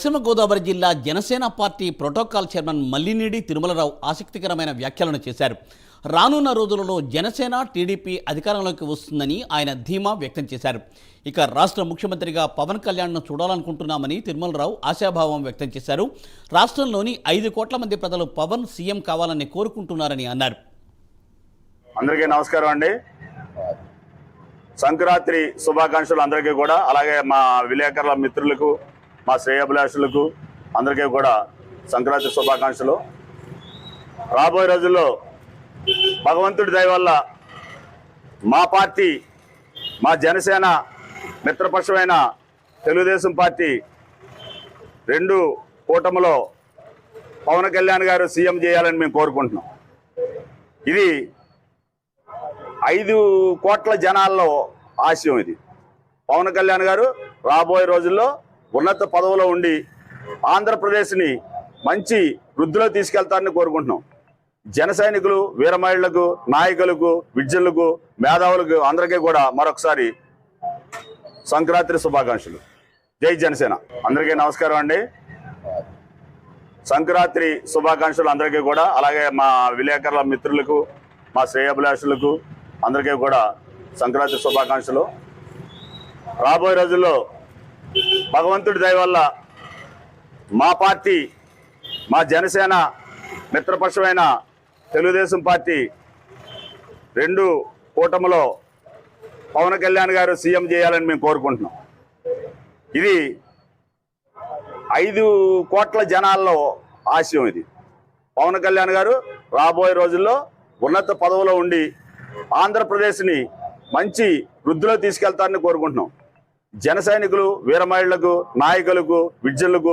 పశ్చిమ గోదావరి జిల్లా Janasena party protocol chairman Mallinedi Tirumalarao ఆసక్తికరమైన వ్యాఖ్యలను చేశారు. రానున్న రోజులలో జనసేన టీడీపీ అధికారంలోకి వస్తుందని ఆయన ధీమా వ్యక్తం చేశారు. ఇక రాష్ట్ర ముఖ్యమంత్రిగా పవన్ కళ్యాణ్ను చూడాలనుకుంటున్నామని తిరుమలరావు ఆశాభావం వ్యక్తం చేశారు. రాష్ట్రంలోని 5 కోట్ల మంది ప్రజలు పవన్ సీఎం కావాలని కోరుకుంటున్నారని అన్నారు. అందరికీ నమస్కారం అండి. సంక్రాంతి శుభాకాంక్షలు అందరికీ కూడా, అలాగే మా విలేకరుల మిత్రులకు, మా శ్రేయాభిలాషులకు అందరికీ కూడా సంక్రాంతి శుభాకాంక్షలు. రాబోయే రోజుల్లో భగవంతుడి దయ వల్ల మా పార్టీ, మా జనసేన మిత్రపక్షమైన తెలుగుదేశం పార్టీ 2 కూటమిలో పవన్ కళ్యాణ్ గారు సీఎం చేయాలని మేము కోరుకుంటున్నాం. ఇది 5 కోట్ల జనాల్లో ఆశయం. ఇది పవన్ కళ్యాణ్ గారు రాబోయే రోజుల్లో ఉన్నత పదవిలో ఉండి ఆంధ్రప్రదేశ్ని మంచి వృద్ధిలో తీసుకెళ్తారని కోరుకుంటున్నాం. జన సైనికులు, వీరమహిళలకు, నాయకులకు, విద్యులకు, మేధావులకు అందరికీ కూడా మరొకసారి సంక్రాంతి శుభాకాంక్షలు. జై జనసేన. అందరికీ నమస్కారం అండి. సంక్రాంతి శుభాకాంక్షలు అందరికీ కూడా, అలాగే మా విలేకరుల మిత్రులకు, మా శ్రేయాభిలాషులకు అందరికీ కూడా సంక్రాంతి శుభాకాంక్షలు. రాబోయే రోజుల్లో భగవంతుడి దయ వల్ల మా పార్టీ, మా జనసేన మిత్రపక్షమైన తెలుగుదేశం పార్టీ 2 కూటమిలో పవన్ కళ్యాణ్ గారు సీఎం చేయాలని మేము కోరుకుంటున్నాం. ఇది 5 కోట్ల జనాల్లో ఆశయం. ఇది పవన్ కళ్యాణ్ గారు రాబోయే రోజుల్లో ఉన్నత పదవిలో ఉండి ఆంధ్రప్రదేశ్ని మంచి వృద్ధిలో తీసుకెళ్తారని కోరుకుంటున్నాం. జన సైనికులు, వీరమహిళలకు, నాయకులకు, విద్యులకు